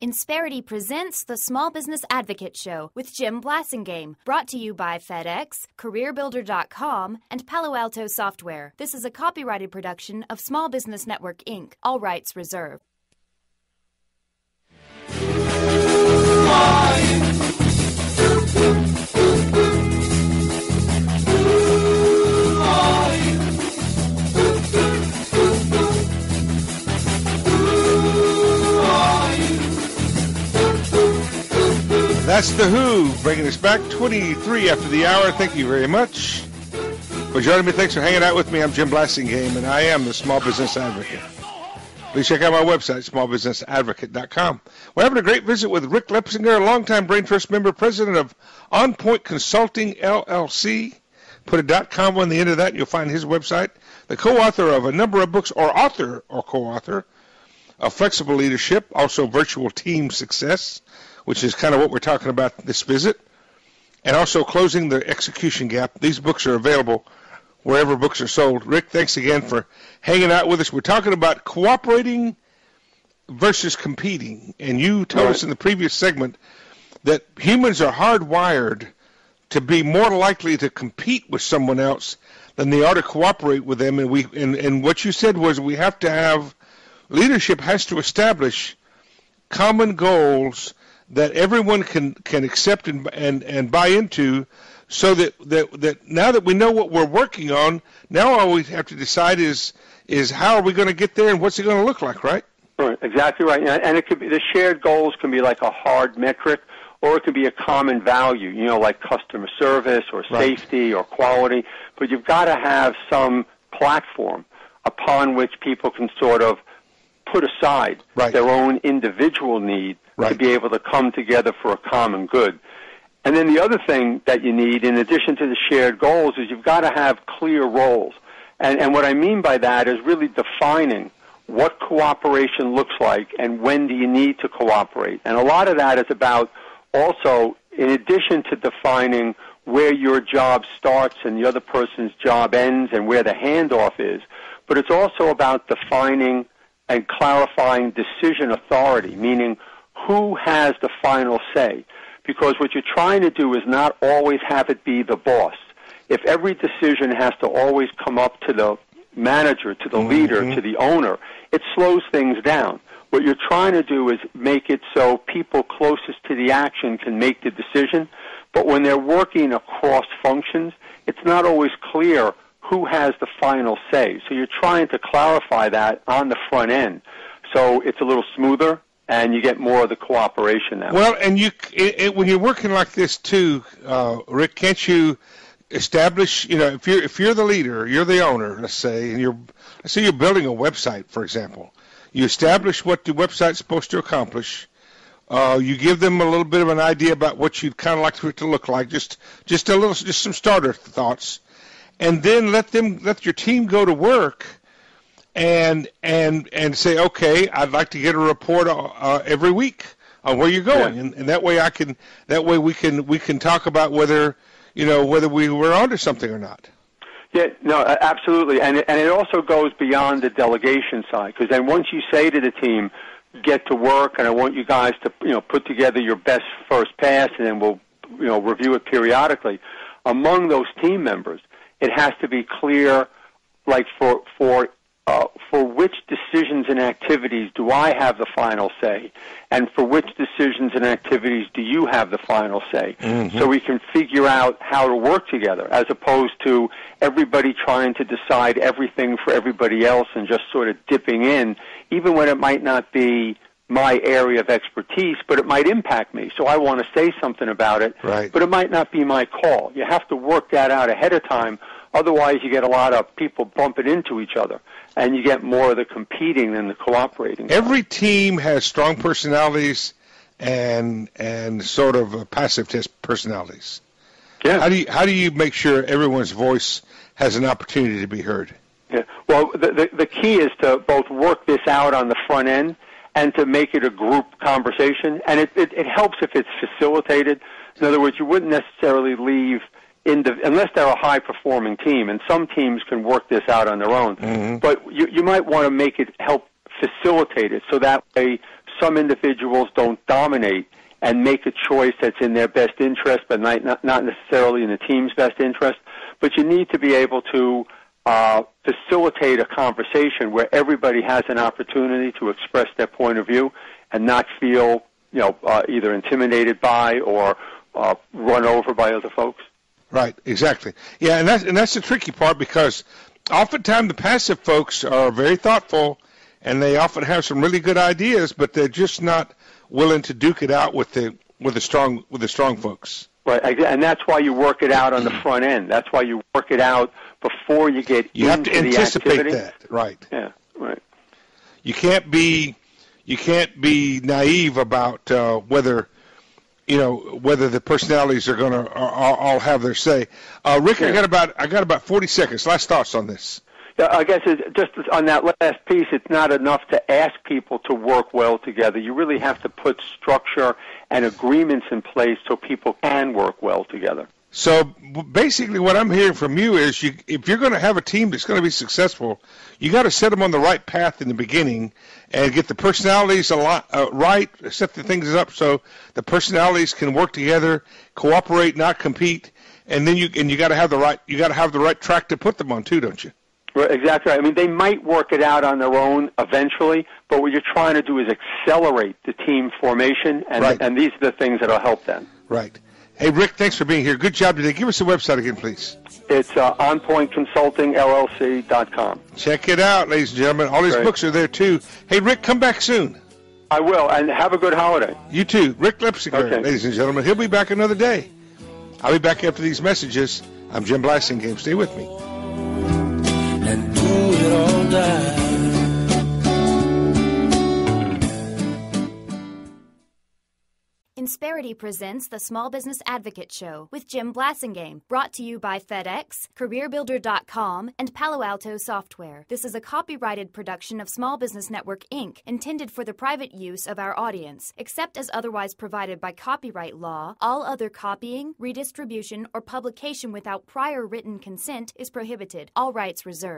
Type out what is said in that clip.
Insperity presents the Small Business Advocate Show with Jim Blasingame, brought to you by FedEx, CareerBuilder.com, and Palo Alto Software. This is a copyrighted production of Small Business Network, Inc., all rights reserved. That's The Who, bringing us back 23 after the hour. Thank you very much for joining me. Thanks for hanging out with me. I'm Jim Blasingame, and I am the Small Business Advocate. Please check out my website, smallbusinessadvocate.com. We're having a great visit with Rick Lepsinger, a longtime Brain Trust member, president of On Point Consulting, LLC. Put a .com on the end of that, and you'll find his website. The co-author of a number of books, or author or co-author, of Flexible Leadership, also Virtual Team Success, which is kind of what we're talking about this visit, and also Closing the Execution Gap. These books are available wherever books are sold. Rick, thanks again for hanging out with us. We're talking about cooperating versus competing, and you told us in the previous segment that humans are hardwired to be more likely to compete with someone else than they are to cooperate with them, and what you said was we have to have, leadership has to establish common goals that everyone can accept and buy into, so that now that we know what we're working on, now all we have to decide is how are we going to get there and what's it going to look like, right? Right, exactly right. And it could be, the shared goals can be like a hard metric, or it could be a common value, like customer service or safety or quality. But you've got to have some platform upon which people can sort of put aside their own individual need to be able to come together for a common good. And then the other thing that you need, in addition to the shared goals, is you've got to have clear roles. And what I mean by that is really defining what cooperation looks like and when do you need to cooperate. And a lot of that is about also, in addition to defining where your job starts and the other person's job ends and where the handoff is, but it's also about defining and clarifying decision authority, meaning who has the final say. Because what you're trying to do is not always have it be the boss. If every decision has to always come up to the manager, to the leader, to the owner, it slows things down. What you're trying to do is make it so people closest to the action can make the decision, but when they're working across functions, it's not always clear who has the final say. So you're trying to clarify that on the front end, so it's a little smoother, and you get more of the cooperation that way. Well, and when you're working like this too, Rick, can't you establish? If you're the leader, you're the owner, let's say, and let's say you're building a website, for example. You establish what the website's supposed to accomplish. You give them a little bit of an idea about what you'd kind of like for it to look like, just some starter thoughts, and then let your team go to work and say, okay, I'd like to get a report every week on where you're going, and that way we can talk about whether we were onto something or not. Yeah, no, absolutely, and it also goes beyond the delegation side, because then once you say to the team, get to work, and I want you guys to put together your best first pass, and then we'll review it periodically. Among those team members, it has to be clear, like for which decisions and activities do I have the final say, and for which decisions and activities do you have the final say, so we can figure out how to work together, as opposed to everybody trying to decide everything for everybody else and just sort of dipping in, even when it might not be my area of expertise, but it might impact me. So I want to say something about it, but it might not be my call. You have to work that out ahead of time. Otherwise, you get a lot of people bumping into each other, and you get more of the competing than the cooperating. Every team has strong personalities and sort of passive test personalities. Yeah. How do you make sure everyone's voice has an opportunity to be heard? Yeah. Well, the key is to both work this out on the front end and to make it a group conversation. And it helps if it's facilitated. In other words, you wouldn't necessarily leave unless they're a high-performing team, and some teams can work this out on their own. But you might want to make it help facilitate it, so that way some individuals don't dominate and make a choice that's in their best interest, but not necessarily in the team's best interest. But you need to be able to facilitate a conversation where everybody has an opportunity to express their point of view and not feel, either intimidated by or run over by other folks. Right, exactly. Yeah, and that's the tricky part, because oftentimes the passive folks are very thoughtful, and they often have some really good ideas, but they're just not willing to duke it out with the strong folks. Right, and that's why you work it out on the front end. That's why you work it out before you get into the activity. You have to anticipate that, right? Yeah, right. You can't be naive about whether the personalities are going to all have their say. Rick, yeah. I got about 40 seconds. Last thoughts on this. Yeah, I guess just on that last piece, it's not enough to ask people to work well together. You really have to put structure and agreements in place so people can work well together. So basically what I'm hearing from you is if you're going to have a team that's going to be successful, you got to set them on the right path in the beginning and get the personalities right, set the things up so the personalities can work together, cooperate, not compete, and then you got to have the right track to put them on too, don't you? Right, exactly right. I mean, they might work it out on their own eventually, but what you're trying to do is accelerate the team formation, and, right. And these are the things that will help them. Right. Hey, Rick, thanks for being here. Good job today. Give us the website again, please. It's onpointconsultingllc.com. Check it out, ladies and gentlemen. All these books are there, too. Hey, Rick, come back soon. I will, and have a good holiday. You too. Rick Lepsinger, okay. Ladies and gentlemen. He'll be back another day. I'll be back after these messages. I'm Jim Blasingame. Stay with me. And do it all die. Insperity presents the Small Business Advocate Show with Jim Blasingame, brought to you by FedEx, CareerBuilder.com, and Palo Alto Software. This is a copyrighted production of Small Business Network, Inc., intended for the private use of our audience. Except as otherwise provided by copyright law, all other copying, redistribution, or publication without prior written consent is prohibited. All rights reserved.